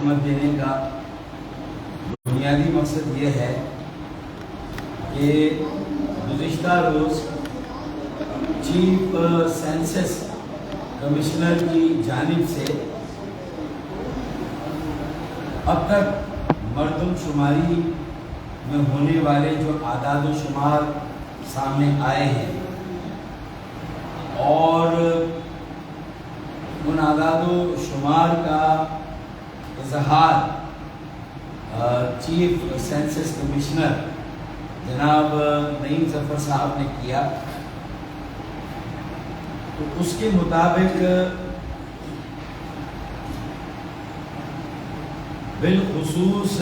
خدمت دینے کا بنیادی مقصد یہ ہے کہ گزشتہ روز چیف سینسس کمشنر کی جانب سے اب تک مردم شماری میں ہونے والے جو اعداد و شمار سامنے آئے ہیں اور ان اعداد و شمار کا اظہار چیف سینسس کمشنر جناب نعیم ظفر صاحب نے کیا، تو اس کے مطابق بالخصوص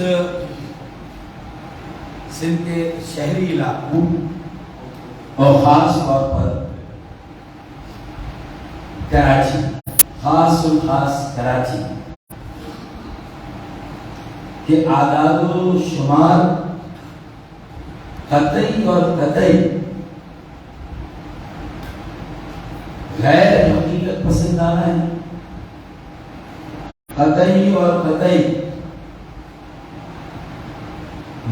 سندھ کے شہری علاقوں اور خاص طور پر کراچی، خاص کراچی کے اعداد و شمار قطعی اور قطعی غیر حقیقت پسندانہ ہے، قطعی اور قطعی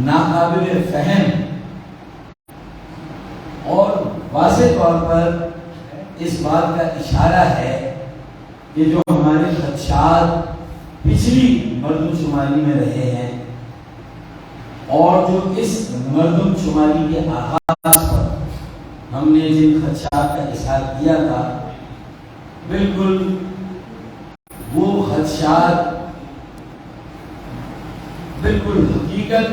ناقابل فہم اور واضح طور پر اس بات کا اشارہ ہے کہ جو ہمارے خدشات پچھلی مردم شماری میں رہے ہیں اور جو اس مردم شماری کے آغاز پر ہم نے جن خدشات کا اظہار کیا تھا، بالکل وہ خدشات بالکل حقیقت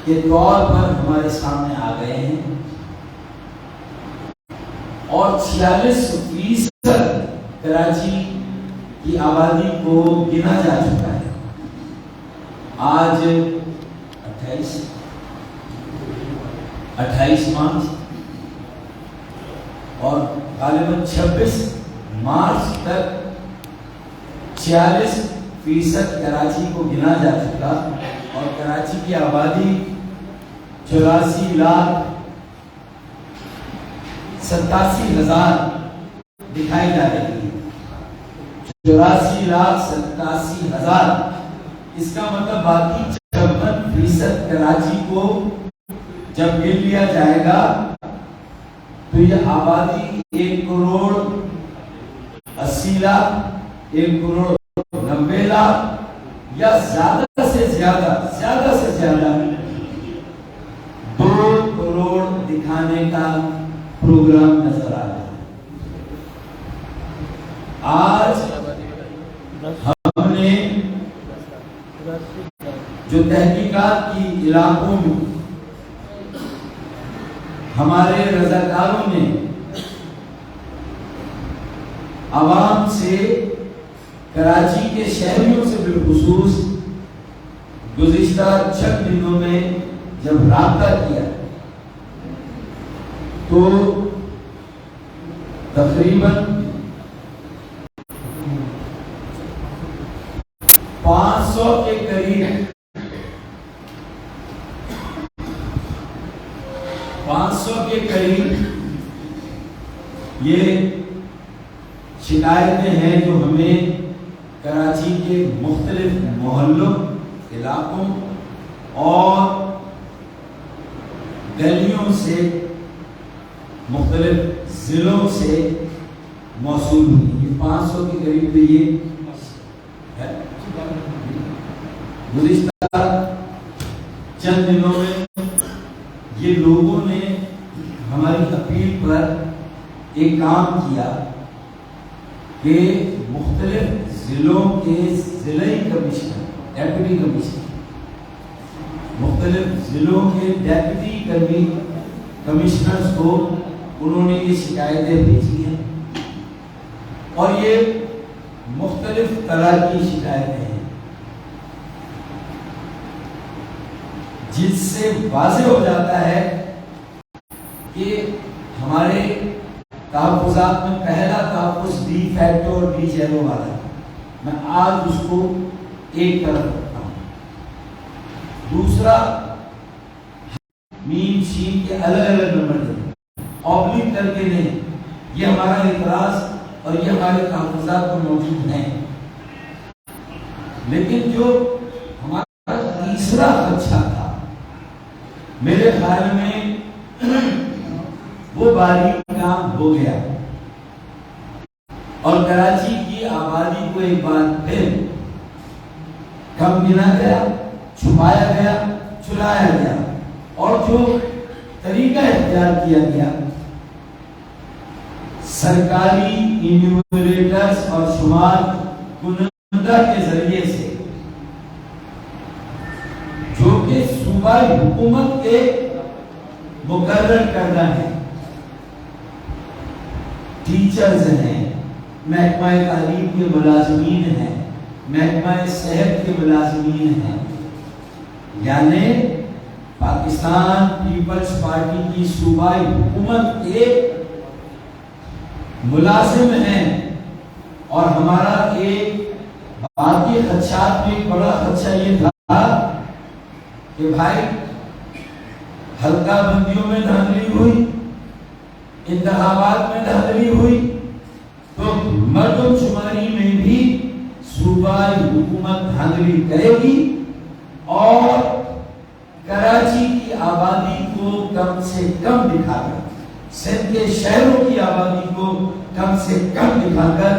کے طور پر ہمارے سامنے آ گئے ہیں اور 46% کراچی کی آبادی کو گنا جا چکا ہے۔ آج 28 مارچ اور غالباً 26 مارچ تک 46% کراچی کو گنا جا چکا اور کراچی کی آبادی 84,87,000 دکھائی جا رہی ہے۔ 84,87,000، اس کا مطلب باقی 56% کراچی کو جب گر لیا جائے گا تو یہ آبادی 1,80,00,000، 1,90,00,000 یا زیادہ سے زیادہ 2 کروڑ دکھانے کا پروگرام نظر آ رہا ہے۔ آج ہم نے جو تحقیقات کی علاقوں میں ہمارے رضاکاروں نے عوام سے، کراچی کے شہریوں سے بالخصوص گزشتہ چند دنوں میں جب رابطہ کیا تو تقریباً 500 کے قریب 500 کے قریب یہ شکایتیں ہیں جو ہمیں کراچی کے مختلف محلوں، علاقوں اور گلیوں سے، مختلف ضلعوں سے موصول ہوئی۔ یہ 500 کے قریب تو یہ ہے۔ گزشتہ چند دنوں میں یہ لوگوں نے ہماری اپیل پر ایک کام کیا کہ مختلف ضلعوں کے ضلعی کمشنر، ڈیپٹی کمشنر، مختلف ضلعوں کے ڈیپٹی کمشنرز کو انہوں نے یہ شکایتیں بھیجی ہیں اور یہ مختلف طرح کی شکایتیں ہیں جس سے واضح ہو جاتا ہے کہ ہمارے تحفظات میں پہلا تحفظ ڈی فیکٹو اور ڈی جیرو والا ہے۔ میں آج اس کو ایک طرف رکھتا ہوں۔ دوسرا، میم شین کے الگ الگ نمبر دیں، اوبلک کر کے نہیں، یہ ہمارا اعتراض اور یہ ہمارے تحفظات پر موجود ہیں۔ لیکن جو ہمارا تیسرا خدشہ تھا میرے خیال میں وہ باریک کام ہو گیا، اور کراچی کی آبادی کو ایک بار پھر کم گنا گیا، چھپایا گیا، چلایا گیا، اور جو طریقہ اختیار کیا گیا سرکاری انیومریٹرز اور شمار کنندہ کے ذریعے سے، جو کہ صوبائی حکومت کے مقرر کردہ ہیں، ٹیچرز ہیں، محکمہ تعلیم کے ملازمین ہیں، محکمہ صحت کے ملازمین ہیں، یعنی پاکستان پیپلز پارٹی کی صوبائی حکومت کے ملازم ہیں۔ اور ہمارا ایک باقی خدشات میں ایک بڑا خدشہ یہ تھا کہ بھائی حلقہ بندیوں میں دھاندلی ہوئی، انتخابات میں دھاندلی ہوئی، تو مردم شماری میں بھی صوبائی حکومت دھاندلی کرے گی اور کراچی کی آبادی کو کم سے کم دکھا کر، سندھ کے شہروں کی آبادی کو کم سے کم دکھا کر،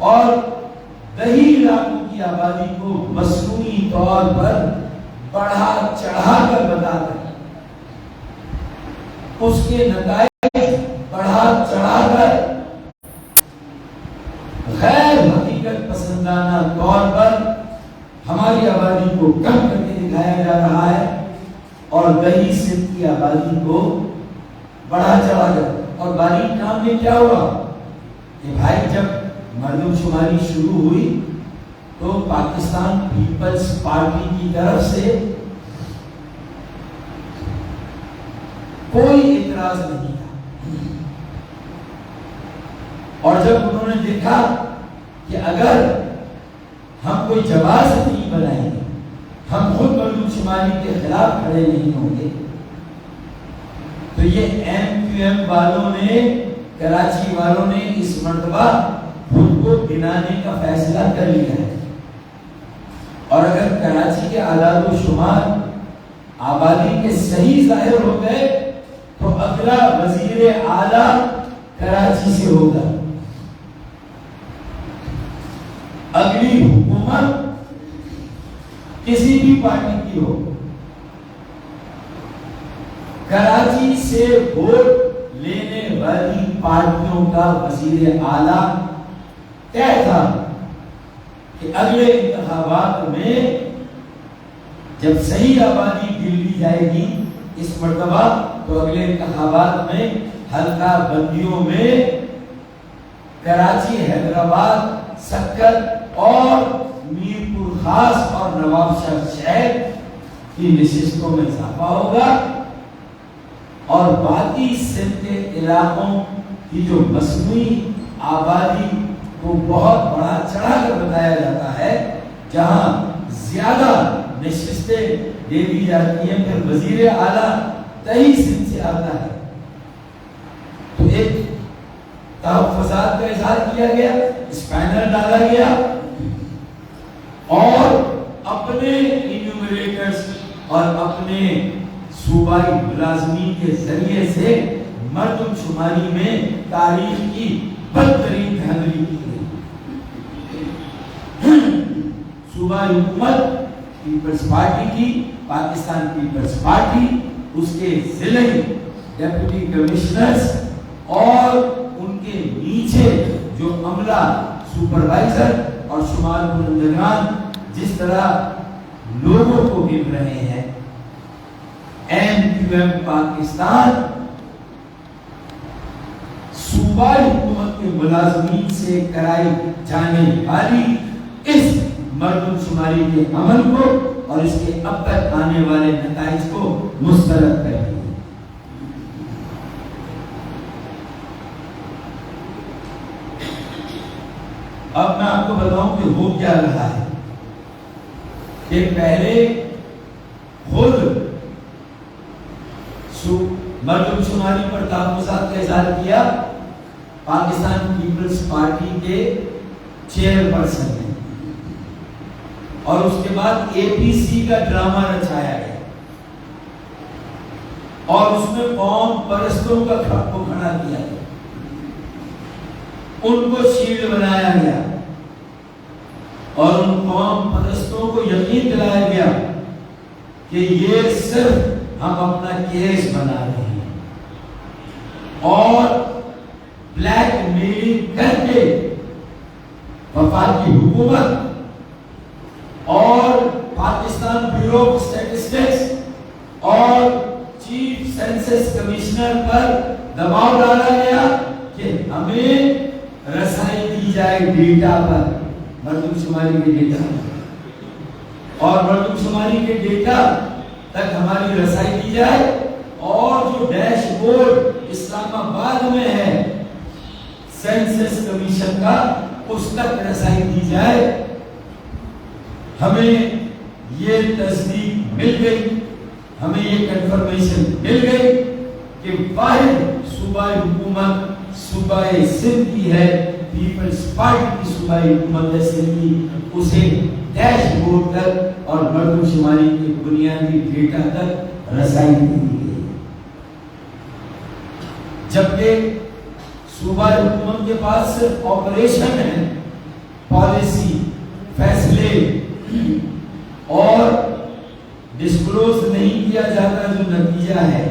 اور دیہی علاقوں کی آبادی کو مصنوعی طور پر بڑھا چڑھا کر بتا کر، اس کے نتائج بڑھا چڑھا کر غیر حقیقت پسندانہ طور پر ہماری آبادی کو کم کر کے دکھایا جا رہا ہے، اور دیہی سندھ کی آبادی کو بڑھا چڑھا کر۔ اور باریک کام میں کیا ہوا کہ بھائی جب مردم شماری شروع ہوئی تو پاکستان پیپلز پارٹی کی طرف سے کوئی اعتراض نہیں تھا، اور جب انہوں نے دیکھا کہ اگر ہم کوئی جواز نہیں بنائیں گے، ہم خود مردم شماری کے خلاف کھڑے نہیں ہوں گے، تو یہ MQM والوں نے، کراچی والوں نے اس مرتبہ خود کو گنانے کا فیصلہ کر لیا ہے۔ اور اگر کراچی کے اعداد و شمار آبادی کے صحیح ظاہر ہو گئے تو اگلا وزیر اعلیٰ کراچی سے ہوگا، اگلی حکومت کسی بھی پارٹی کی ہو، کراچی سے ووٹ لینے والی پارٹیوں کا وزیر اعلیٰ طے تھا کہ اگلے انتخابات میں جب صحیح آبادی دلی جائے گی اس مرتبہ، تو اگلے انتخابات میں حلقہ بندیوں میں کراچی، حیدرآباد، سکر اور میرپور خاص اور نواب شاہ شہر کی نشستوں میں اضافہ ہوگا، اور باقی سندھ کے علاقوں کی جو مصنوعی آبادی کو بہت بڑا چڑھا کر بتایا جاتا ہے، جہاں زیادہ نشستیں دے دی جاتی ہیں، پھر وزیر اعلیٰ تہی سندھ سے آتا ہے، تو ایک تحفظات کا اظہار کیا گیا، اسپینر ڈالا گیا، اور اپنے انیومریٹرز اور اپنے صوبائی ملازمین کے ذریعے سے مردم شماری میں تاریخ کی بدترین دھاندلی کی گئی۔ صوبائی حکومت پیپلز پارٹی کی، پاکستان پیپلز پارٹی، اس کے ضلعی ڈیپٹی کمشنرز اور ان کے نیچے جو عملہ، سپروائزر اور شمار کنندگان جس طرح لوگوں کو گر رہے ہیں، MQM پاکستان صوبائی حکومت کے ملازمین سے کرائی جانے والی اس مردم شماری کے عمل کو اور اس کے اب تک آنے والے نتائج کو مسترد کر دیا۔ اب میں آپ کو بتاؤں کہ ہو کیا رہا ہے کہ پہلے خود مردم شماری پر تحفظات کا اظہار کیا پاکستان پیپلز پارٹی کے چیئر پرسن نے، اور اس کے بعد APC کا ڈرامہ رچایا گیا اور اس میں قوم پرستوں کا کو کھڑا کیا گیا، ان کو شیلڈ بنایا گیا اور ان قوم پرستوں کو یقین دلایا گیا کہ یہ صرف ہم اپنا کیس بنا رہے ہیں، اور بلیک میلنگ کر کے وفاقی حکومت اور پاکستان بیورو آف اسٹیٹسٹکس اور چیف سینسس کمشنر پر دباؤ ڈالا گیا کہ ہمیں رسائی دی جائے ڈیٹا پر، مردم شماری کے ڈیٹا، اور مردم شماری کے ڈیٹا تک ہماری رسائی دی جائے، اور جو ڈیش بورڈ اسلام آباد میں ہے سینسس کمیشن کا، اس تک رسائی دی جائے۔ ہمیں یہ تصدیق مل گئی، ہمیں یہ کنفرمیشن مل گئی کہ واحد صوبائی حکومت صوبائی سندھ کی ہے، پیپلز پارٹی کی صوبائی حکومت ہے سندھ کی، اسے ڈیش بورڈ تک اور مردم شماری کے بنیادی ڈیٹا تک رسائی دی گئی، جبکہ صوبائی حکومت کے پاس صرف آپریشن ہے، پالیسی، فیصلے اور ڈسکلوز نہیں کیا جاتا جو نتیجہ ہے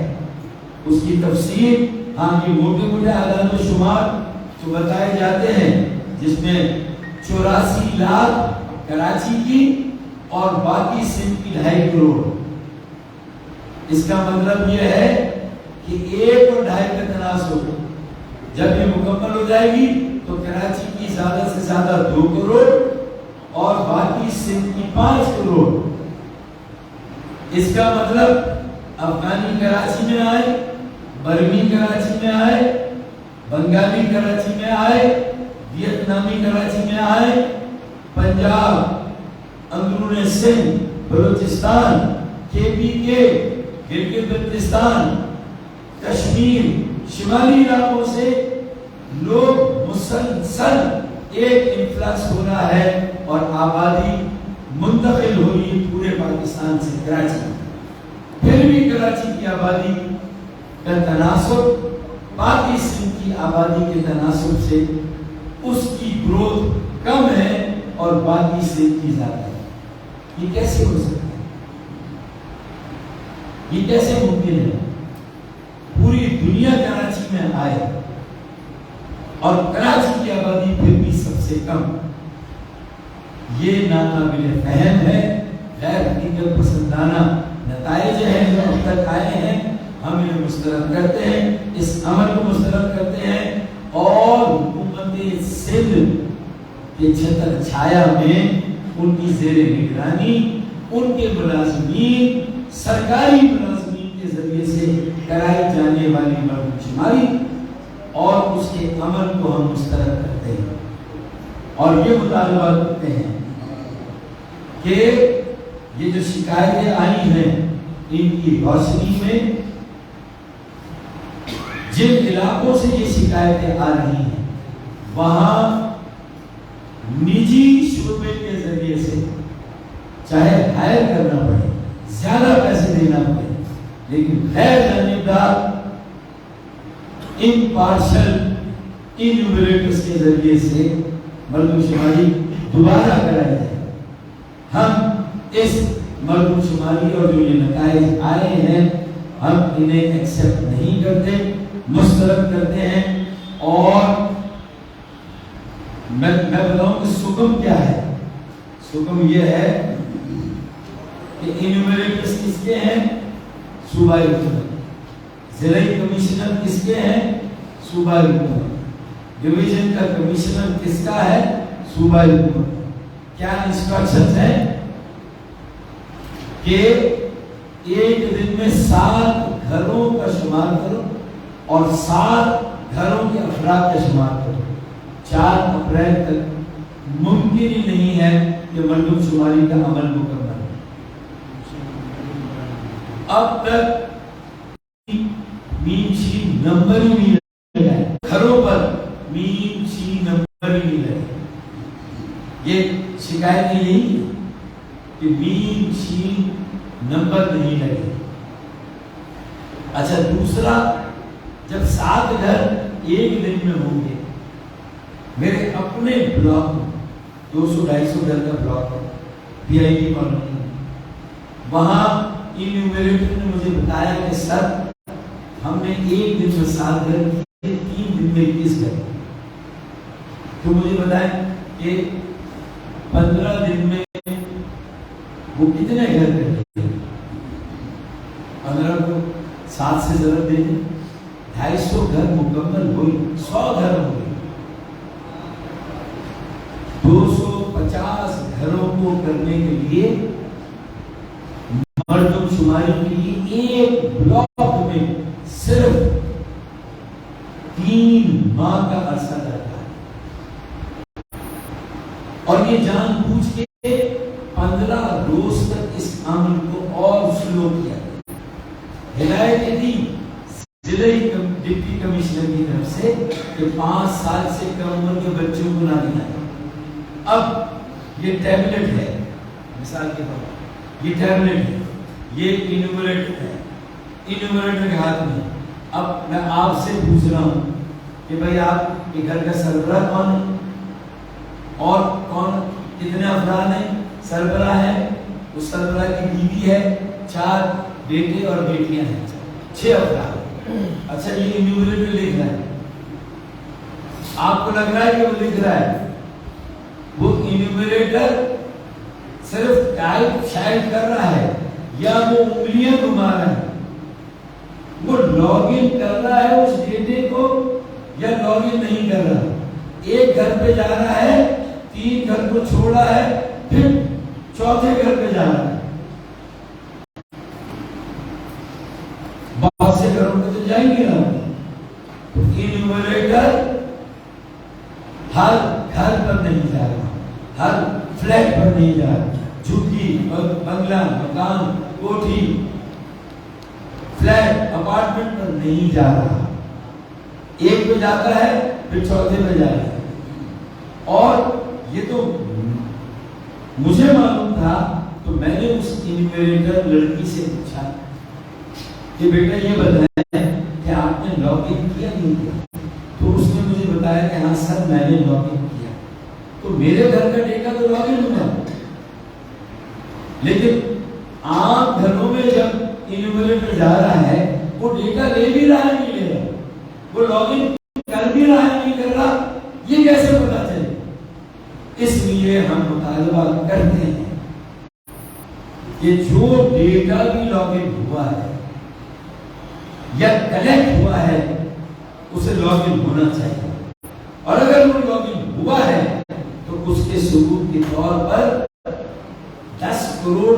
اس کی تفصیل۔ ہاں یہ موٹے موٹے اعداد و شمار جو بتائے جاتے ہیں، جس میں 84 لاکھ کراچی کی اور باقی سندھ کی 2.5 کروڑ، اس کا مطلب یہ ہے کہ 1 اور 2.5 کا تناسب، جب یہ مکمل ہو جائے گی تو کراچی کی زیادہ سے زیادہ 2 کروڑ اور باقی سندھ کی 5 کروڑ۔ اس کا مطلب افغانی کراچی میں آئے، برمی کراچی میں آئے، بنگالی کراچی میں آئے، ویتنامی کراچی میں آئے، پنجاب، اندرون سندھ، بلوچستان، KPK، گلگت بلتستان، کشمیر، شمالی علاقوں سے لوگ مسلسل ایک انفلکس ہو رہا ہے اور آبادی منتقل ہو رہی ہے پورے پاکستان سے کراچی۔ پھر بھی کراچی کی آبادی کا تناسب باقی سندھ کی آبادی کے تناسب سے اس کی گروتھ کم ہے اور باقی سندھ کی زیادہ ہے۔ یہ کیسے ہو سکتا ہے؟ یہ کیسے ممکن ہے؟ پوری دنیا کراچی میں آئے اور کراچی کی آبادی پھر بھی سب سے کم، یہ ناقابل فہم ہے۔ غیر حقیقت پسندانہ نتائج ہیں جو اب تک آئے ہیں، ہم انہیں مسترد کرتے ہیں، اس عمل کو مسترد کرتے ہیں، اور حکومت سندھ کے چھتر چھایا میں ان کی زیر نگرانی ان کے ملازمین، سرکاری ملازمین کے ذریعے سے کرائی جانے والی مردم شماری اور اس کے عمل کو ہم مسترد کرتے ہیں، اور یہ مطالبہ کرتے ہیں کہ یہ جو شکایتیں آئی ہیں ان کی روشنی میں جن علاقوں سے یہ شکایتیں آ رہی ہیں وہاں نجی شعبے کے ذریعے سے چاہے ہائر کرنا پڑے، زیادہ پیسے دینا پڑے، لیکن غیر جانبدار امپارشل انیومریٹرز کے ذریعے سے مردم شماری دوبارہ کرائی جائے۔ ہم اس مردم شماری اور جو یہ نتائج آئے ہیں ہم انہیں ایکسپٹ نہیں کرتے، مسترد کرتے ہیں، اور میں بتاؤں کہ سکم کیا ہے۔ سکم یہ ہے کہ انیومریٹرز کس کے ہیں؟ صوبائی حکومت۔ ضلعی کمشنر کس کے ہیں؟ صوبائی حکومت۔ ڈویژن کا کمشنر کس کا ہے؟ صوبائی حکومت۔ کیا انسٹرکشنز ہیں کہ ایک دن میں 7 گھروں کا شمار کرو اور 7 گھروں کے افراد کا شمار کرو۔ 4 اپریل تک ممکن ہی نہیں ہے کہ مردم شماری کا عمل مکمل ہو۔ اب تک مین شین نمبر ہی نہیں لگا ہے، گھروں پر مین شین نمبر ہی نہیں لگا۔ یہ شکایت نہیں، کہ میم شین نمبر نہیں لگے. اچھا دوسرا، جب 7 گھر ایک دن میں ہوں گے، میرے اپنے بلاک میں 200-250 گھر کا بلاک ہے پی آئی ڈی کالونی، وہاں انیومریٹر نے مجھے بتایا کہ سر ہم نے ایک دن میں 7 گھر کیے، 3 دن میں 21 گھر. تو مجھے بتائیں کہ 15 دن میں وہ کتنے گھر کرتے ہیں؟ 15 کو 7 سے ضرب دے دیں، 250 گھر مکمل ہوئی، 100 گھر ہو گئے. 250 گھروں کو کرنے کے لیے مردم شماری کے لیے ایک بلاک میں صرف 3 ماہ کا عرصہ لگتا ہے. اور یہ جان بوجھ کے 15 روز تک اس عمل کو اور سلو کیا گیا. ہدایت دی ضلع ڈپٹی کمشنر کی طرف سے کہ 5 سال سے کم عمر کے بچوں کو نہ دیا. اب یہ ٹیبلٹ ہے، مثال کے طور پر یہ ٹیبلٹ ہے، یہ انیومریٹر ہے، انیومریٹر کے ہاتھ میں. اب میں آپ سے پوچھ رہا ہوں کہ بھائی آپ کے گھر کا سربراہ کون ہے اور کون، کتنے افراد ہیں؟ سربراہ ہے، اس سربراہ کی بیوی ہے، 4 بیٹے اور بیٹیاں ہیں، 6 افراد. اچھا یہ انیومریٹر لکھ رہا ہے، آپ کو لگ رہا ہے کہ وہ لکھ رہا ہے؟ وہ انیومریٹر صرف ٹائپ شاید کر رہا ہے یا وہ انگلیاں گھما رہا ہے؟ وہ لاگ ان کر رہا ہے اس ڈیٹے کو یا لاگ ان نہیں کر رہا؟ ایک گھر پہ جا رہا ہے، 3 گھر کو چھوڑا ہے، پھر 4تھے گھر پہ جا رہا ہے. بہت سے گھروں پہ تو جائیں گے نا. انیومریٹر ہر گھر پر نہیں جا رہا، ہر فلیٹ پر نہیں جا رہا، جھگی، بنگلہ، مکان، کوٹھی، فلیٹ، اپارٹمنٹ پر نہیں جا رہا. ایک پہ جاتا ہے پھر 4تھے پہ جا رہا ہے. اور یہ تو مجھے معلوم تھا تو میں نے اس انیومریٹر لڑکی سے پوچھا کہ بیٹا یہ بتائیں کہ آپ نے لاگ ان کیا نہیں کیا؟ تو اس نے مجھے بتایا کہ ہاں سر میں نے لاگ ان کیا. تو میرے گھر کا ڈیٹا تو لاگ ان ہوگا، لیکن عام گھروں میں جب انیومریٹر جا رہا ہے وہ ڈیٹا لے بھی رہا ہے نہیں لے رہا، وہ لاگ ان کر بھی رہا ہے نہیں کر رہا، یہ کیسے پتا چلے؟ اس لیے ہم مطالبہ کرتے ہیں کہ جو ڈیٹا بھی لاگ ان ہوا ہے یا کلیکٹ ہوا ہے اسے لاگ ان ہونا چاہیے. اور اگر وہ لاگ ان ہوا ہے تو اس کے ثبوت کے طور پر 10 کروڑ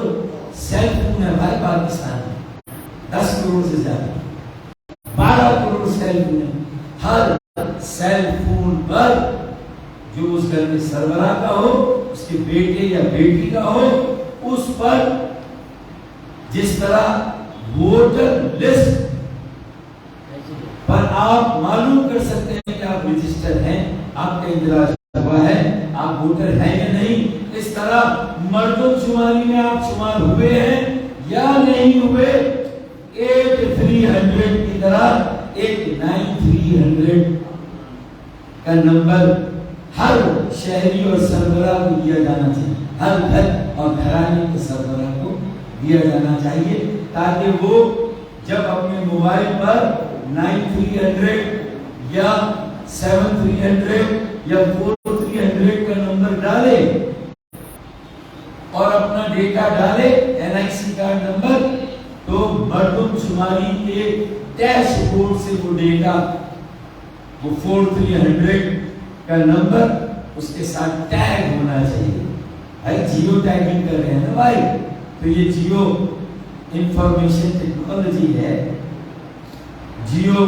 سیل فون ہے ہمارے پاکستان میں، 10 کروڑ سے زیادہ، 12 کروڑ سیل فون ہے. ہر سیل فون پر جو اس گھر کے سربراہ کا ہو، اس کے بیٹے یا بیٹی کا ہو، اس پر جس طرح ووٹر لسٹ پر آپ معلوم کر سکتے ہیں کہ آپ رجسٹر ہیں، آپ کا اندراج ہوا ہے، آپ ووٹر ہیں یا نہیں، اس طرح مردم شماری میں آپ شمار ہوئے ہیں یا نہیں ہوئے. 8300 کی طرح 9300 کا نمبر ہر شہری اور سربراہ کو دیا جانا چاہیے، ہر گھر اور گھرانے کے سربراہ کو دیا جانا چاہیے، تاکہ وہ جب اپنے موبائل پر 9300 یا 7300 یا 4300 کا نمبر ڈالے اور اپنا ڈیٹا ڈالے NIC کارڈ نمبر، تو مردم شماری کے ڈیش بورڈ سے وہ ڈیٹا، وہ 4300 کا نمبر اس کے ساتھ ٹیگ ہونا چاہیے. بھائی جیو ٹیگنگ کر رہے ہیں نا بھائی، تو یہ جیو انفارمیشن ٹیکنالوجی ہے، جیو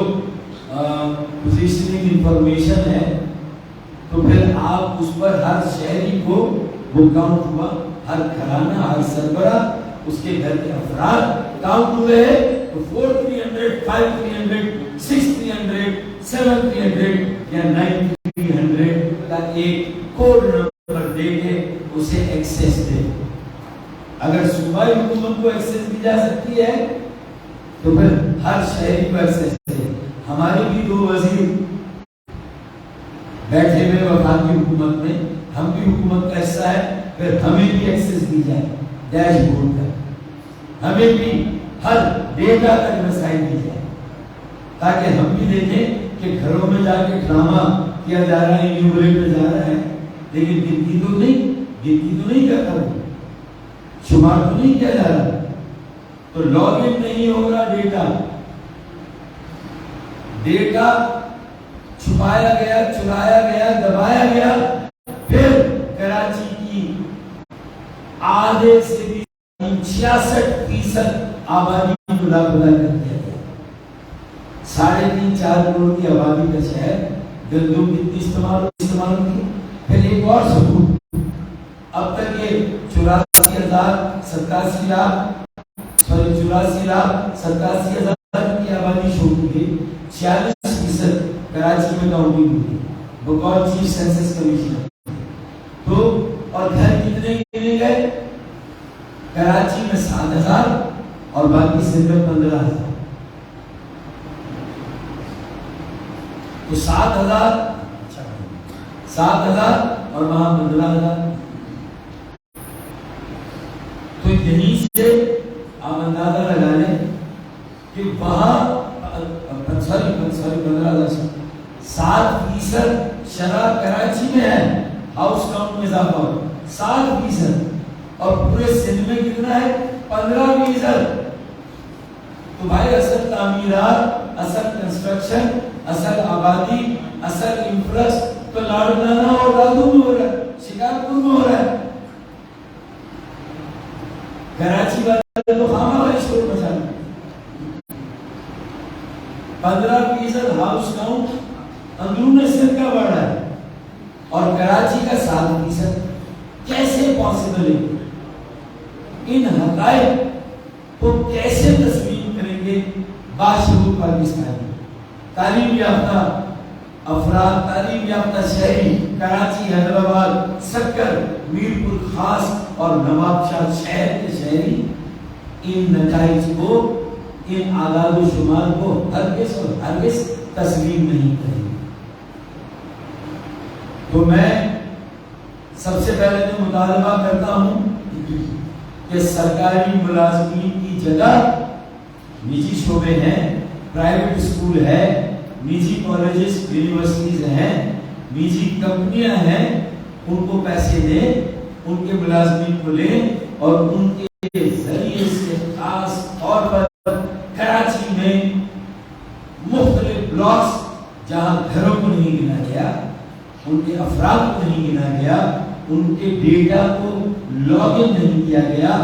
پوزیشننگ انفارمیشن ہے. تو پھر آپ اس پر ہر شہری کو وہ کاؤنٹ ہوا، ہر گھرانہ، ہر سربراہ، اس کے گھر کے افراد کاؤنٹ ہوئے ہیں. تو 4300 5300 6300 7300 یا 9300 کا ایک کوڈ نمبر دے کے اسے ایکسیس دے. اگر صوبائی حکومت کو ایکسیس دی جا سکتی ہے تو پھر ہر شہری کو ایکسیس ہے. ہمارے بھی 2 وزیر بیٹھے ہوئے وفاقی حکومت میں, ہم بھی حکومت کا حصہ ہے, پھر ہمیں بھی ایکسیس دی جائے ڈیش بورڈ کا, ہمیں بھی ہر ڈیٹا تک رسائی دی جائے تاکہ ہم بھی دیکھیں کہ گھروں میں جا کے ڈرامہ کیا جا رہا ہے, انیومریٹر جا رہا ہے, لیکن گنتی تو نہیں کرتا, وہ شمار تو نہیں کیا جا رہا, تو لاگ ان نہیں ہو رہا ڈیٹا چھپایا گیا, چرایا گیا, دبایا گیا, پھر کراچی کی آدھے سے بھی 66% آبادی کو لاپتہ کر دیا گیا. 3.5-4 کروڑ کی آبادی کا شہر گندم کتنی استعمال کی. پھر ایک اور ثبوت, اب تک یہ 84 لاکھ کی آبادی شو کی گئی, 46% کراچی میں کاؤنٹنگ ہوئی بقول چیف سینسس کمیشنر. تو اور گھر کتنے گنے گئے, کراچی میں 7,000 اور باقی سندھ میں 15,000. تو 7,000 اور وہاں 15,000. تو یہیں سے آپ اندازہ لگا لیں کہ وہاں 7% شرح کراچی میں ہے, ہاؤس کاؤنٹ میں اضافہ ہو 7%, اور پورے سندھ میں کتنا ہے 15%. تو بھائی اصل تعمیرات, اصل کنسٹرکشن, اصل آبادی, اصل انفراسٹ تو لاڑکانہ اور دادو میں ہو رہا ہے, شکارپور میں ہو رہا ہے. کراچی والے تو خامہ والی شور مچا رہے. 15% ہاؤس کاؤنٹ اندرون سندھ کا بڑھ رہا ہے اور کراچی کا 7%. کیسے پاسبل ہے؟ ان حقائق کو کیسے تسلیم کریں گے باشعور پاکستانی تعلیم یافتہ افراد, تعلیم یافتہ شہری کراچی, حیدرآباد, سکر, میرپور خاص اور نواب شاہ شہر کے شہری ان نتائج کو, ان اعداد و شمار کو ہرگز تسلیم نہیں کریں گے. تو میں سب سے پہلے تو مطالبہ کرتا ہوں کہ سرکاری ملازمین کی جگہ نجی شعبے ہیں, پرائیویٹ اسکول ہے, نجی کالجز یونیورسٹیز ہیں, نجی کمپنیاں ہیں, ان کو پیسے دیں, ان کے ملازمین کو لیں اور ان کے ذریعے سے خاص طور پر کراچی میں مختلف بلاکس جہاں گھروں کو نہیں گنا گیا, ان کے افراد کو نہیں گنا گیا, ان کے ڈیٹا کو لاگ ان نہیں کیا گیا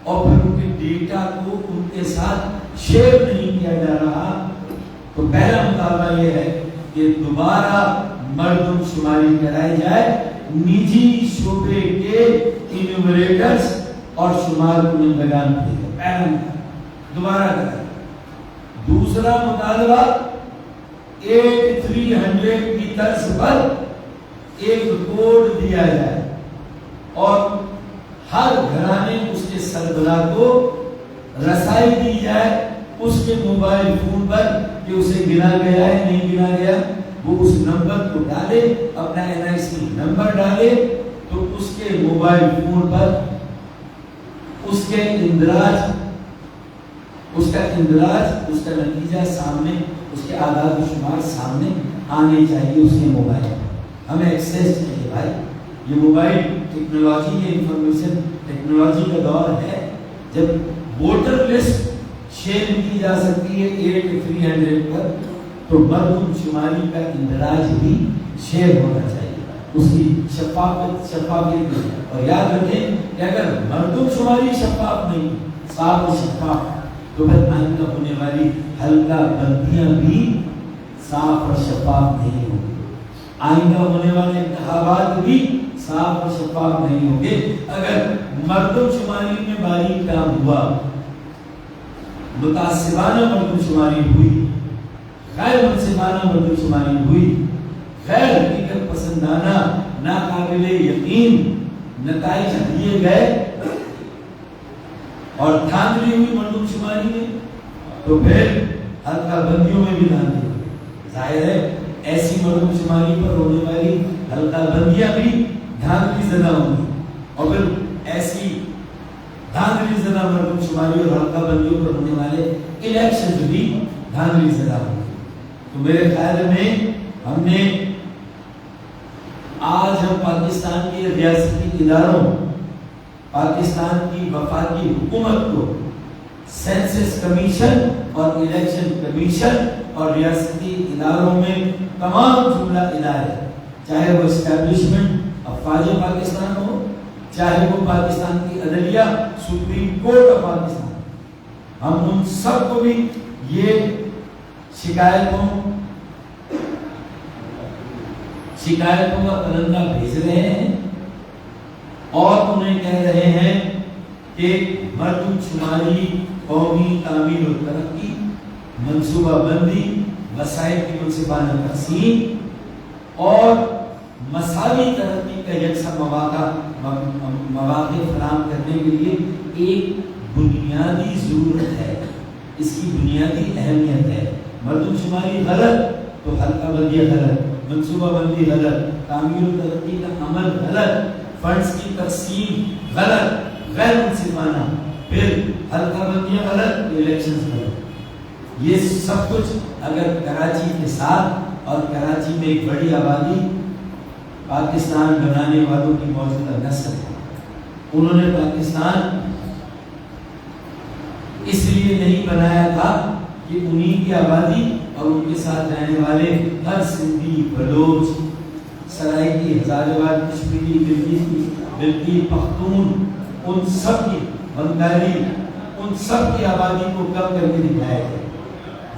اور پھر ان کے ڈیٹا کو ان کے ساتھ شیئر نہیں کیا جا رہا, تو پہلا مطالبہ یہ ہے کہ دوبارہ مردم شماری کرائی جائے نجی شعبے کے انیومریٹرز اور شمار کنندگان کے. پہلا دوبارہ کرائے. دوسرا مطالبہ 8300 کی طرز پر ایک کوڈ دیا جائے اور ہر گھرانے اس کے سربراہ کو رسائی دی جائے اس کے موبائل فون پر کہ اسے گنا گیا ہے نہیں گنا گیا, وہ اس نمبر کو ڈالے, اپنا NIC نمبر ڈالے, تو اس کے موبائل فون پر اس کے اندراج, اس کا نتیجہ سامنے, اس کے اعداد و شمار سامنے آنے چاہیے اس کے موبائل پر. ہمیں ایکسیس چاہیے بھائی. یہ موبائل ٹیکنالوجی, یہ انفارمیشن ٹیکنالوجی کا دور ہے جب ووٹر لسٹ شیئر کی جا سکتی ہے 8300 پر, تو مردم شماری کا اندراج بھی شیئر ہونا چاہیے, اس کی شفافیت. اور یاد رکھیں کہ اگر مردم شماری شفاف نہیں, صاف و شفاف, تو پھر آئندہ ہونے والی حلقہ بندیاں بھی صاف اور شفاف نہیں ہوں گی, آئندہ ہونے والے انتخابات بھی صاف اور شفاف نہیں ہوں گے. اگر مردم شماری میں باریک کام ہوا, متعصبانہ مردم شماری ہوئی, غیر منصفانہ مردم شماری ہوئی, غیر حقیقت پسندانہ ناقابل یقین نتائج دیے گئے, اور دھاندلی ہوئی مردم شماری میں تو پھر حلقہ بندیوں میں بھی دھاندلی ہوئی. ظاہر ہے ایسی مردم شماری پر ہونے والی حلقہ بندیاں بھی دھاندلی زدہ ہوں گی اور پھر ایسی دھاندلی زدہ مردم شماری اور حلقہ بندیوں پر ہونے والے الیکشن بھی دھاندلی زدہ ہوں گی. تو میرے خیال میں ہم نے آج ہم پاکستان کے ریاستی اداروں پاکستان کی وفاقی حکومت کو سینسس کمیشن اور الیکشن کمیشن اور ریاستی اداروں میں تمام جملہ ادارے چاہے وہ اسٹیبلشمنٹ افواج پاکستان ہو چاہے وہ پاکستان کی عدلیہ سپریم کورٹ آف پاکستان ہم ان سب کو بھی یہ شکایتوں کا پرندہ بھیج رہے ہیں اور انہیں کہہ رہے ہیں کہ مردم شماری قومی تعمیر و ترقی منصوبہ بندی وسائل کی منصفانہ تقسیم اور مساوی ترقی کا یکساں مواقع فراہم کرنے کے لیے ایک بنیادی ضرورت ہے. اس کی بنیادی اہمیت ہے. مردم شماری غلط تو حلقہ بندی غلط منصوبہ بندی غلط تعمیر و ترقی کا عمل غلط فنڈز کی تقسیم غلط غیر منصفانہ پھر حلقہ بندیاں غلط الیکشنز غلط. یہ سب کچھ اگر کراچی کے ساتھ اور کراچی میں ایک بڑی آبادی پاکستان بنانے والوں کی موجودہ نسل ہے. انہوں نے پاکستان اس لیے نہیں بنایا تھا کہ انہی کی آبادی اور ان کے ساتھ رہنے والے ہر سندھی بلوچ سرائکی ہزارے کشمیری بلتی پختون ان سب کی بنگالی ان سب کی آبادی کو کم کر کے دکھایا جائے.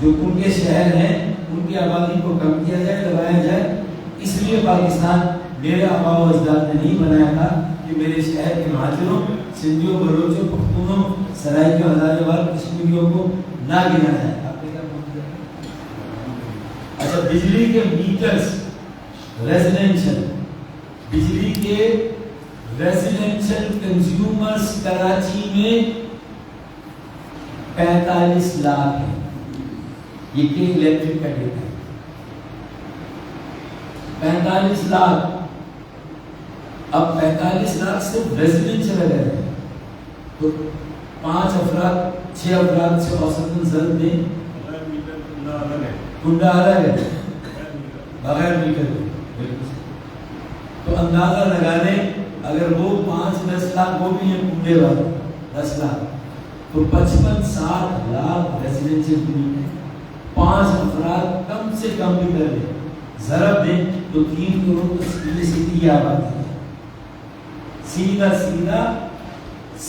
جو ان کے شہر ہیں ان کی آبادی کو کم کیا جائے دبایا جائے. اس لیے پاکستان میرے آبا و اجداد نے نہیں بنایا تھا کہ میرے شہر کے مہاجروں سندھیوں بلوچوں پختونوں سرائکیوں ہزارے وال کشمیریوں کو نہ گنا جائے. اچھا بجلی کے میٹرز ریزیڈنشل بجلی کے ریزیڈنشل کنزیومرز کراچی میں 45 لاکھ ہیں. یہ کہ الیکٹرک کا ڈیٹا ہے 45 لاکھ. اب 45 لاکھ صرف ریزیڈنشل اگر ہے تو 5 افراد 6 افراد سے اوسطاً ضرب دیں کنڈا الگ ہے بغیر میٹر تو اندازہ لگا لیں اگر وہ 5-10 لاکھ وہ بھی ہیں کنڈے والے 10 لاکھ تو 55-60 لاکھ ریزیڈنشل میٹر 5 افراد کم سے کم بھی کر لیں ضرب دیں تو 3 کروڑ سیدھی آبادی ہے. سیدھا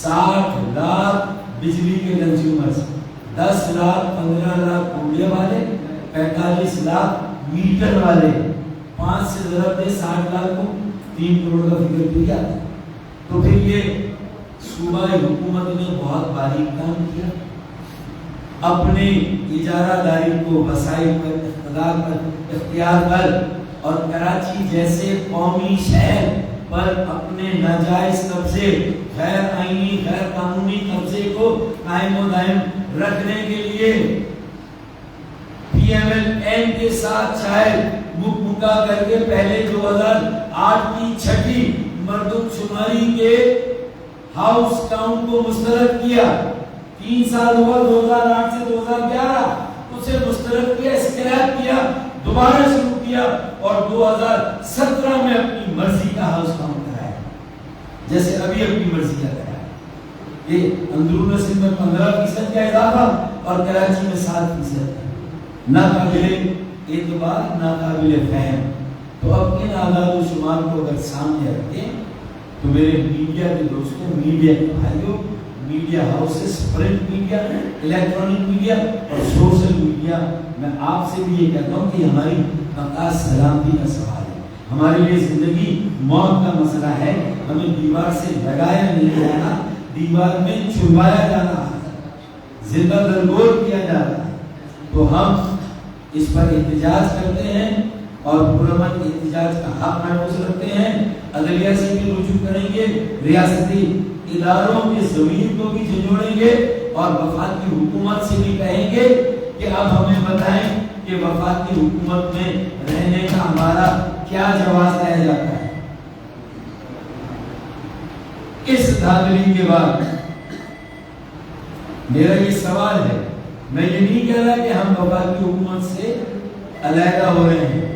60 لاکھ بجلی کے کنزیومرز 10 لاکھ 15 لاکھ کنڈے والے 45 لاکھ میٹر والے 5 سے ضرب دے 60 لاکھ کو 3 کروڑ کا فگر بھی آتا ہے. تو پھر یہ صوبہ حکومت نے بہت باریک کام کیا. اپنے اجارہ داری کو وسائل پر اقتدار پر اختیار کر اور کراچی جیسے قومی شہر پر اپنے ناجائز قبضے غیر آئینی غیر قانونی قبضے کو قائم و دائم رکھنے کے لیے پی ایم ایل این کے ساتھ شاید مکہ کر کے پہلے 2008 کی 6ٹھی مردم شماری کے ہاؤس کاؤنٹ کو مسترد کیا. 3 سال ہوا 2008 سے 2011 اسے مسترد کیا اسکریپ کیا دوبارہ شروع کیا اور 2017 میں اپنی مرضی کا ہاؤس کاؤنٹ کرایا جیسے ابھی اپنی مرضی کا کرایا. یہ اندرون سندھ میں 15% کا اضافہ اور کراچی میں 7% ناقابل اعتبار ناقابل فہم. تو اب ان اعداد و شمار کو اگر سامنے رکھیں تو میرے میڈیا کے دوستوں میڈیا کے بھائیوں media houses print media electronic media اور سوشل میڈیا میں آپ سے بھی یہ کہتا ہوں کہ ہماری بقا سلامتی کا سوال ہے. ہمارے لیے زندگی موت کا مسئلہ ہے. ہمیں دیوار سے لگایا نہیں جانا دیوار میں چھپایا جا رہا ہے زندہ درگور کیا جا رہا ہے. تو ہم اس پر احتجاج کرتے ہیں اور پرامن احتجاج کا حق محفوظ رکھتے ہیں. عدلیہ سے بھی رجوع کریں گے ریاستی اداروں کے ضمیر کو بھی جھنجھوڑیں گے اور وفاقی حکومت سے بھی کہیں گے کہ اب ہمیں بتائیں کہ وفاقی حکومت میں رہنے کا ہمارا کیا جواز رہ جاتا ہے۔ اس دھاندلی کے بعد میرا یہ سوال ہے، میں یہ نہیں کہہ رہا کہ ہم وفاقی حکومت سے علیحدہ ہو رہے ہیں،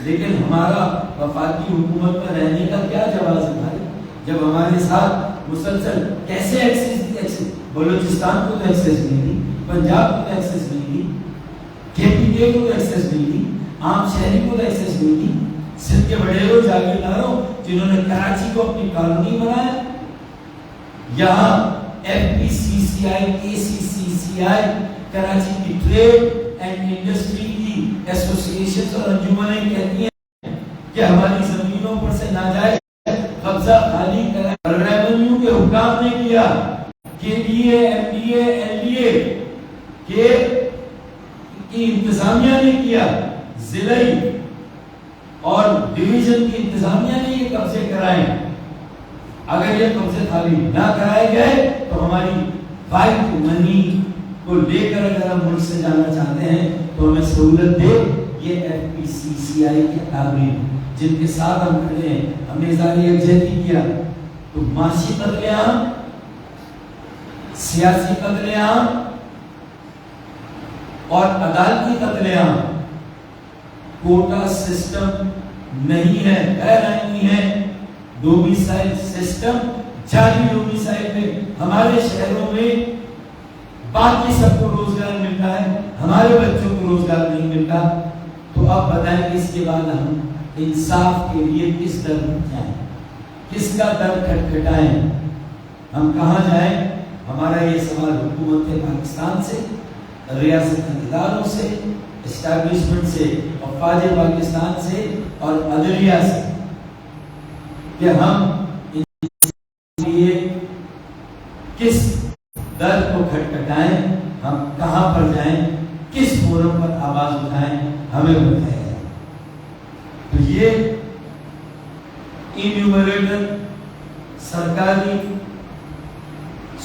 لیکن ہمارا وفاقی حکومت میں رہنے کا کیا جواز ہے بھائی؟ جب ہمارے ساتھ مسلسل کیسے ایکسس بلوچستان کو تو ایکسس نہیں دی، پنجاب کو تو ایکسس نہیں دی، KPK کو تو ایکسس نہیں دی، عام شہری کو تو ایکسس نہیں دی، سندھ کے بڑیروں جاگیرداروں جنہوں نے کراچی کو اپنی کالونی بنایا، یہاں FPCCI KCCCI کراچی کی ٹریڈ اینڈ انڈسٹری کی ایسوسیشن اور انجمنیں کہتی ہیں کہ ہماری زمینوں پر سے ناجائز قبضہ خالی کرا، ریونیو کے حکام نے کیا، KDA MDA LDA کی انتظامیہ نے کیا، ضلعی اور ڈویژن کی انتظامیہ نے یہ قبضے کرائے۔ اگر یہ قبضے خالی نہ کرائے گئے تو ہماری فائل منی کو لے کر اگر ہم ملک سے جانا چاہتے ہیں تو ہمیں سہولت دے۔ یہ FPCCI کے تعمیر جن کے ساتھ ہم کھڑے ہیں، ہم نے اظہار یکجہتی کیا، تو معاشی قتل عام، سیاسی قتل عام اور عدالتی قتل عام، کوٹا سسٹم نہیں ہے، غیر آئینی ہے، ڈومیسائل سسٹم، جعلی ڈومیسائل میں ہمارے شہروں میں باقی سب کو روزگار ملتا ہے، ہمارے بچوں کو روزگار نہیں ملتا۔ تو اب بتائیں کہ اس کے بعد ہم انصاف کے لیے کس در جائیں، کس کا در کھٹکھٹائیں، ہم کہاں جائیں؟ ہمارا یہ سوال حکومت پاکستان سے، ریاست اداروں سے، اسٹیبلشمنٹ سے، افواج پاکستان سے اور عدلیہ سے کہ ہم ان لیے کس در کو کھٹکھٹائیں، ہم کہاں پر جائیں، کس فورم پر آواز اٹھائیں، ہمیں بتایا جائے۔ تو یہ انیومریٹر سرکاری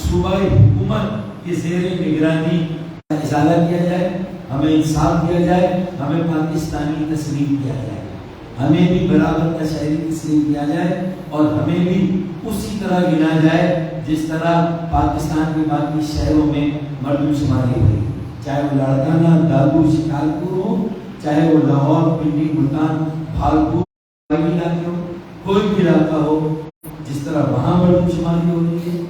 صوبائی حکومت کی زیر نگرانی ازالہ کیا جائے، ہمیں انصاف دیا جائے، ہمیں پاکستانی تسلیم کیا جائے، ہمیں بھی برابر کا شہری تسلیم کیا جائے اور ہمیں بھی اسی طرح گنا جائے جس طرح پاکستان کے باقی شہروں میں مردم شماری ہوئی، چاہے وہ لاڑکانہ، دادو، شکارپور ہو، چاہے وہ لاہور، پنڈی، ملتان، بھاگپور علاقے ہو، کوئی بھی علاقہ ہو، جس طرح وہاں مردم شماری ہو رہی ہے،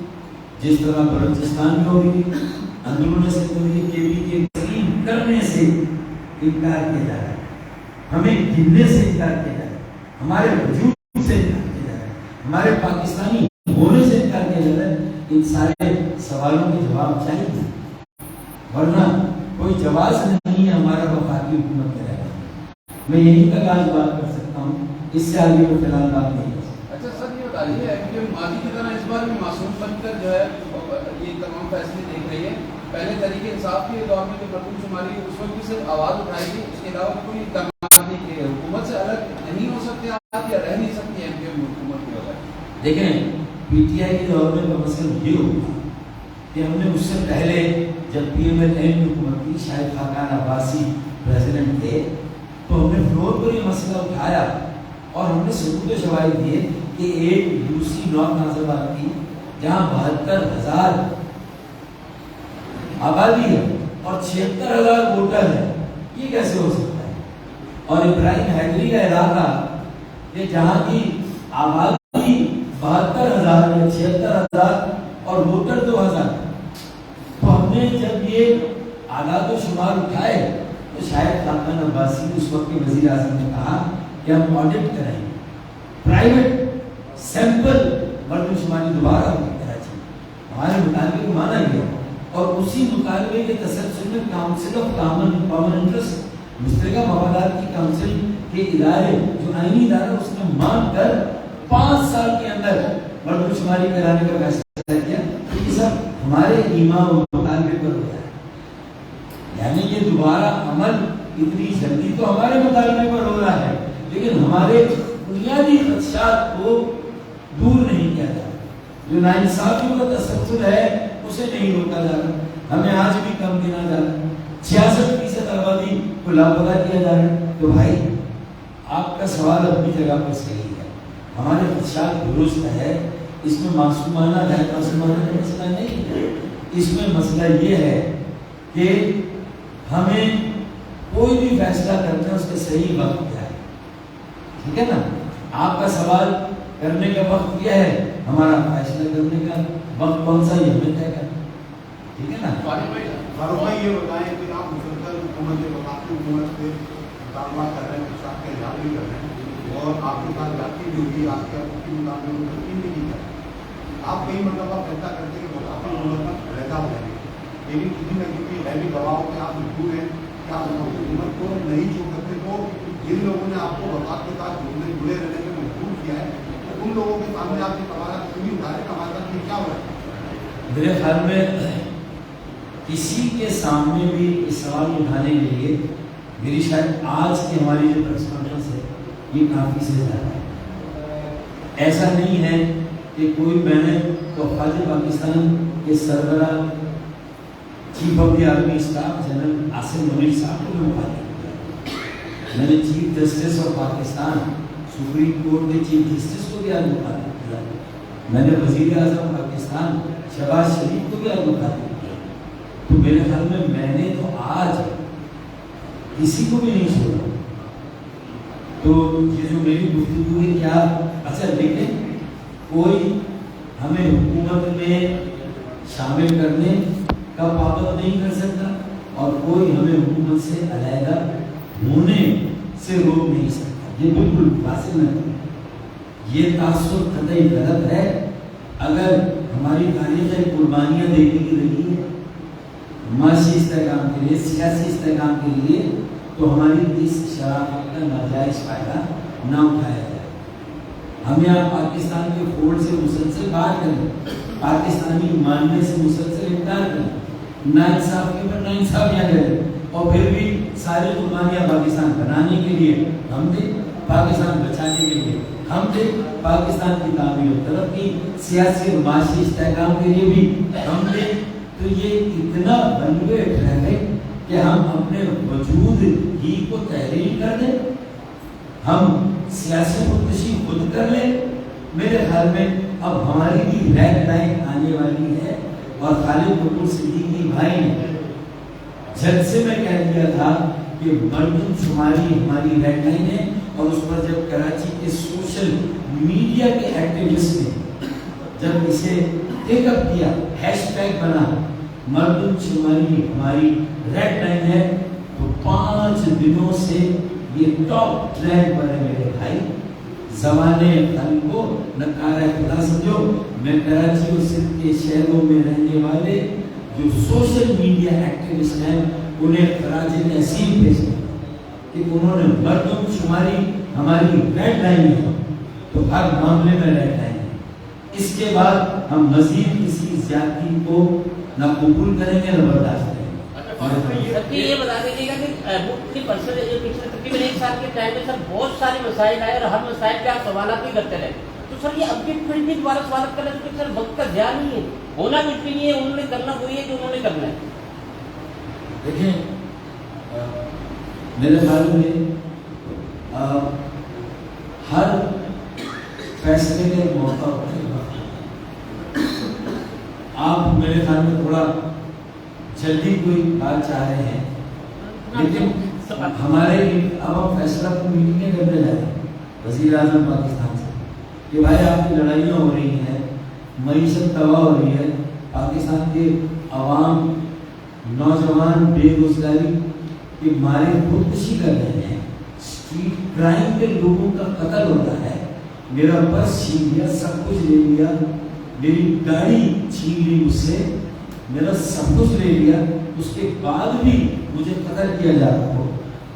جس طرح بلوچستان میں ہو رہی ہے، اندرون سے KPK تسلیم کرنے سے انکار کیا جا رہا ہے، ہمیں گننے سے انکار کیا جا رہا ہے، ہمارے وجود سے انکار کیا جا رہا ہے، ہمارے پاکستانی ہونے سے انکار کیا جا رہا ہے۔ ان سارے سوالوں کے جواب چاہیے، ورنہ کوئی جواز نہیں ہے ہمارا وفاقی حکومت میں رہنا۔ میں یہیں تک آج بات کر سکتا ہوں، اس سے آگے میں فی الحال بات نہیں کر سکتا۔ اچھا سر، یہ بتائیے کہ ماضی کی طرح اس بار بھی معصوم بن کر جو ہے یہ تمام فیصلے دیکھ رہی ہے، پہلے تحریک انصاف کے دور میں جو مردم شماری اس وقت بھی صرف آواز اٹھائے گی، اس کے علاوہ کوئی اقدامات نہیں کیے، حکومت سے الگ نہیں ہو سکتے آپ یا رہ نہیں سکتی ایم کیو حکومت کی وجہ؟ دیکھیں PTI کے دور میں مسئلہ یہ ہوگا کہ ہم نے اس سے پہلے جب PMLN کی حکومت تھی، شاید خاقان عباسی پریزیڈنٹ تھے، تو ہم نے فلور پر یہ مسئلہ اٹھایا اور ہم نے ثبوت و شواہد دیے کہ ایک دوسری نارتھ ناصر آباد کی جہاں 72,000 آبادی ہے اور 76,000 ووٹر ہے، یہ کیسے ہو سکتا ہے؟ اور ابراہیم حیدری کا علاقہ کہ جہاں کی آبادی 72,000 یا 76,000 اور ووٹر 2,000، تو ہم نے جب یہ اعداد و شمار اٹھائے تو شاید خاقان عباسی اس وقت کے وزیر اعظم نے کہا کہ ہم آڈٹ کریں، پرائیویٹ سیمپل مردم شماری دوبارہ ہوگی کراچی، ہمارے مطالبے کو مانا گیا اور اسی مطالبے کے تسلسل میں کاؤنسل آف کامن انٹرسٹ، مشترکہ مفادات کی کاؤنسل کے ادارے جو آئینی ادارہ، اس نے مان کر 5 سال کے اندر مردم شماری کرانے کا فیصلہ کیا۔ یہ سب ہمارے ایمان و مطالبے پر ہو رہا ہے، یعنی یہ دوبارہ عمل اتنی جلدی تو ہمارے مطالبے پر ہو رہا ہے، لیکن ہمارے بنیادی خدشات کو دور نہیں کیا جا رہا۔ جو ناانصافیوں کا تسلسل ہے اسے نہیں روکا جا رہا. ہمیں آج بھی کم گنا جا رہا ہے. 66% آبادی کو لاپتہ کیا جا رہا ہے. تو بھائی آپ کا سوال اپنی جگہ پر صحیح ہے, ہمارے خدشات درست ہے, اس میں معصومانہ غیر معصومانہ کا مسئلہ نہیں ہے. اس میں مسئلہ یہ ہے کہ ہمیں کوئی بھی فیصلہ کرنا ہے اس کا صحیح وقت کیا ہے. ٹھیک ہے نا, آپ کا سوال کرنے کا وقت کیا ہے, ہمارا فیصلہ کرنے کا وقت کون سا یہ ہمیں طے کرنا. ٹھیک ہے نا. فاروق بھائی یہ بتائیں کہ آپ مسلسل حکومت وفاقی حکومت سے مطالبہ کر رہے ہیں, ساتھ کا اظہار بھی کر رہے ہیں, اور آپ کے ساتھ جاتی بھی ہوگی, آپ کے مفتی مطالبے کو تسلیم بھی کی جائے. آپ کئی مرتبہ فیصلہ کرتے ہیں کہ وفاقی حکومت میں رہتا ہو جائے گی, لیکن کسی نہ کسی ہیوی دباؤ میں آپ مجبور ہیں کہ آپ حکومت کو نہیں چھوڑ سکتے. تو جن لوگوں نے آپ کو وفاق کے ساتھ جڑے رہنے میں مجبور کیا ہے, تو ان لوگوں کے سامنے آپ کے سوالات کیوں نہیں اٹھا رہے, ہمارے ساتھ یہ کیا ہو رہا ہے؟ میرے خیال میں کسی کے سامنے بھی اس سوال اٹھانے کے لیے میری شاید آج کی ہماری جو پریس کانفرنس ہے یہ کافی سے زیادہ ہے. ایسا نہیں ہے کہ کوئی میں نے وفاق پاکستان کے سربراہ chief of the army staff general Asim Munir صاحب کو مخاطب کیا, میں نے chief justice of Pakistan supreme court کے چیف جسٹس کو بھی آج مخاطب کیا, میں نے وزیر اعظم پاکستان شہباز شریف کو بھی آج مخاطب کیا. تو میرے خیال میں نے تو آج کسی کو بھی نہیں چھوڑا. تو یہ جو میری گفتگو ہے کیا, اچھا دیکھیں, کوئی ہمیں حکومت میں شامل کرنے کا پابند نہیں کر سکتا اور کوئی ہمیں حکومت سے علیحدہ ہونے سے روک نہیں سکتا. یہ بالکل واضح نہیں, یہ تعصب قطعی غلط ہے. اگر ہماری تاریخ قربانیاں دینے کی رہی ہے معاشی استحکام کے لیے, سیاسی استحکام کے لیے, تو ہماری اس شرافت کا ناجائز فائدہ نہ اٹھایا جائے. ہم یہاں پاکستان کے فولڈ سے مسلسل بات کریں, پاکستانی ماننے سے مسلسل انکار کریں, ناانصافی پر ناانصافیاں کریں, اور پھر بھی ساری قربانیاں پاکستان بنانے کے لیے ہم دیں, پاکستان بچانے کے لیے ہم دیں, پاکستان کی تعمیر و ترقی, سیاسی اور معاشی استحکام کے لیے بھی ہم دیں. تو یہ اتنا بنوے ٹریفک کہ ہم اپنے وجود ہی کو تحلیل کر دیں, ہم سیاسی خودکشی خود کر لیں. میرے خیال میں اب ہماری بھی ریڈ لائن آنے والی ہے, اور خالد بکر صدیقی بھائی نے جلسے میں کہہ دیا تھا کہ مردم شماری ہماری ریڈ لائن ہے, اور اس پر جب کراچی کے سوشل میڈیا کے ایکٹیوسٹ نے جب اسے ٹیک اپ کیا, ہیش ٹیگ بنا مردم شماری ہماری ریڈ لائن ہے, تو 5 دنوں سے یہ ٹاپ ٹرینڈ پر ہے میرے بھائی. زمانے خلق کو نکارہ خدا سمجھو. میں کراچی اور سندھ کے شہروں میں رہنے والے جو سوشل میڈیا ایکٹیوسٹ ہیں انہیں خراج تحسین پیش کرتا کہ انہوں نے مردم شماری ہماری ریڈ لائن ہے, تو ہر معاملے میں ریڈ لائن ہے. اس کے بعد ہم مزید کسی زیادتی کو نہ قبول کریں گے نہ برداشت کریں گے. یہ بتا دیجیے گا کہ مفتی پرسد پچھلے تقریباً 1 سال کے ٹائم میں سر بہت سارے مسائل آئے, اور ہر مسائل پہ آپ سوالات بھی کرتے رہے. تو سر یہ اب بھی دوبارہ سوالات کرنا, تو سر وقت کا ضیاع نہیں ہے, ہونا کچھ بھی نہیں ہے, انہوں نے کرنا وہی ہے جو انہوں نے کرنا ہے. دیکھیں میرے خیال میں ہر فیصلے کے موقع ہوتا ہے. آپ میرے خیال میں تھوڑا جلدی کوئی بات چاہ رہے ہیں, لیکن ہمارے اب ہم فیصلہ کو میٹنگیں کرنے جا رہے ہیں وزیر اعظم پاکستان سے کہ بھائی آپ کی لڑائیاں ہو رہی ہیں, معیشت تباہ ہو رہی ہے, پاکستان کے عوام نوجوان بے روزگاری کے مارے خودکشی کر رہے ہیں, اسٹریٹ کرائم پہ لوگوں کا قتل ہوتا ہے, میرا پرس چھین لیا, سب کچھ لے لیا, میری گاڑی چھین لی مجھ سے, میرا سب کچھ لے لیا, اس کے بعد بھی مجھے قتل کیا جا رہا ہو.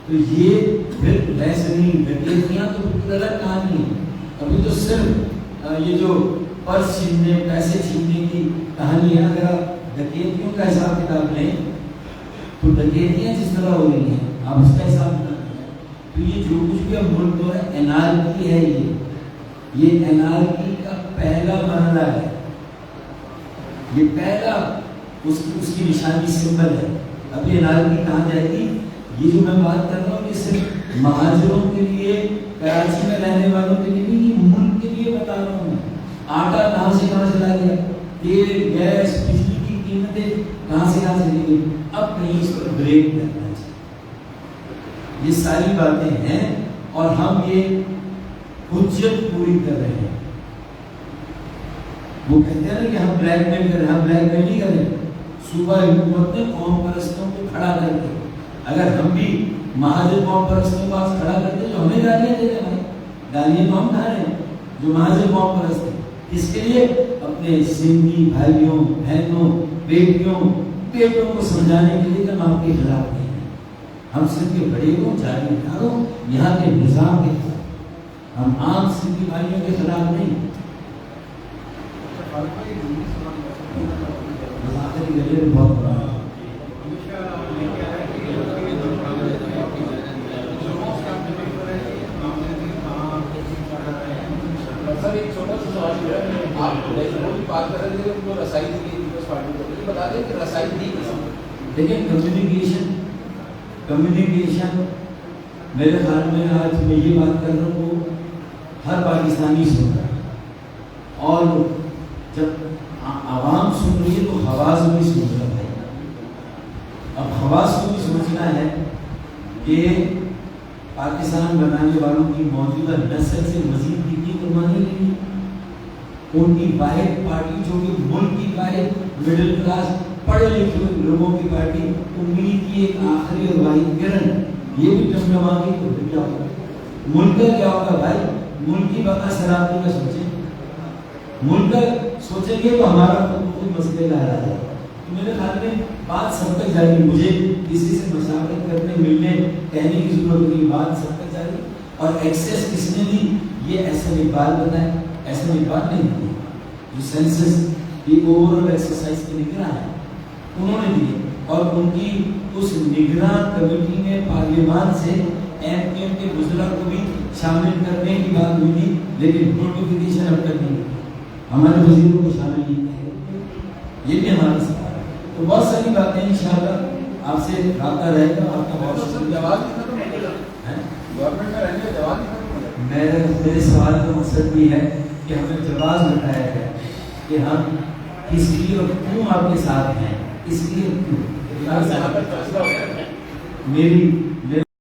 تو یہ پھر ویسے نہیں, ڈکیتیاں تو بالکل الگ کہانی ہے. ابھی تو صرف یہ جو پرس چھیننے, پیسے چھیننے کی کہانی ہے. اگر آپ ڈکیتیوں کا حساب کتاب لیں تو ڈکیتیاں جس طرح ہو رہی ہیں آپ اس کا حساب کتاب لیں, تو یہ جو کچھ بھی اب ملک ہے NRP ہے, یہ NRP کا پہلا مرحلہ ہے. یہ پہلا اس کی نشانی سمبل ہے. اب یہ NRP کہاں جائے گی؟ یہ جو میں بات کر رہا ہوں یہ صرف مہاجروں کے لیے، کراچی میں رہنے والوں کے لیے نہیں، یہ ملک کے لیے بتا رہا ہوں. آٹا کہاں سے چلا گیا، تیل، گیس، بجلی کی قیمتیں کہاں سے چلی گئی. اب کہیں اس پر بریک کرنا چاہیے. یہ ساری باتیں ہیں اور ہم یہ حجت پوری کر رہے ہیں. وہ کہتے ہیں نا کہ ہم بلیک میل کر رہے ہیں، ہم بلیک میل نہیں کر رہے. صوبہ حکومت نے قوم پرستوں کو کھڑا کر کے، اگر ہم بھی مہاجر قوم پرستوں کے پاس کھڑا کرتے جو ہمیں گالیاں دے رہے ہیں، گالیاں تو ہم کھا رہے ہیں جو مہاجر قوم پرست ہیں. اس کے لیے اپنے سندھی بھائیوں، بہنوں، بیٹیوں، بیٹوں کو سمجھانے کے لیے کہ ہم آپ کے خلاف نہیں ہیں. ہم صرف کے بڑے ہوں، جاگیرداروں، یہاں کے نظام کے خلاف، ہم عام سندھی بھائیوں کے خلاف نہیں. آخری گلے بہت بڑا سر ایک چھوٹا سا سوال ہے. آپ بات کر رہے تھے ان کو رسائی دی گئی پیپلز پارٹی کو، یہ بتا دیں کہ رسائی دی کس؟ دیکھیں کمیونیکیشن میرے خیال میں آج میں یہ بات کر رہا ہوں وہ ہر پاکستانی سن رہا ہے، اور جب عوام سن رہی ہے تو حواس بھی سن رہا ہے. اب حواس کو بھی سمجھنا ہے کہ پاکستان بنانے والوں کی موجودہ نسل سے مزید کتنی قربانی لینی. ان کی واحد پارٹی جو کہ ملک کی واحد مڈل کلاس پڑھے لکھے لوگوں کی پارٹی، امید کی ایک آخری اور واحد کرن، یہ بھی ٹمٹما کی تو کیا ہوگا؟ ملک کا کیا ہوگا بھائی؟ ملک کی بقا سلامتی کا سوچیں. ملک کا سوچیں گے تو ہمارا خود مسئلے کا حل ہے. تو میرے خیال میں بات سب تک جائے گی. مجھے کسی سے مشاورت کرنے، ملنے، کہنے کی ضرورت نہیں، بات سب تک جائے گی. اور ایکسیس کس نے دی؟ یہ احسن اقبال بتائے. احسن اقبال نے دی جو سینسس کی اوور آل ایکسرسائز کی نگراں ہے، انہوں نے دی. اور ان کی اس نگراں کمیٹی میں پارلیمان سے ایم کے وزراء کو بھی شامل کرنے کی بات ہوئی تھی، لیکن نوٹیفیکیشن اب تک نہیں. ہمارے وزیروں کو شامل نہیں کیا. یہ بھی ہمارا سوال ہے. تو بہت ساری باتیں انشاءاللہ آپ سے رابطہ رہے گا. آپ کا بہت شکریہ. گورنمنٹ میں رہنے کا جواب نہیں ختم. میرے سوال کا مقصد بھی ہے کہ ہمیں جواز بتایا ہے کہ ہم کس لیے اور کیوں آپ کے ساتھ ہیں. اس لیے میری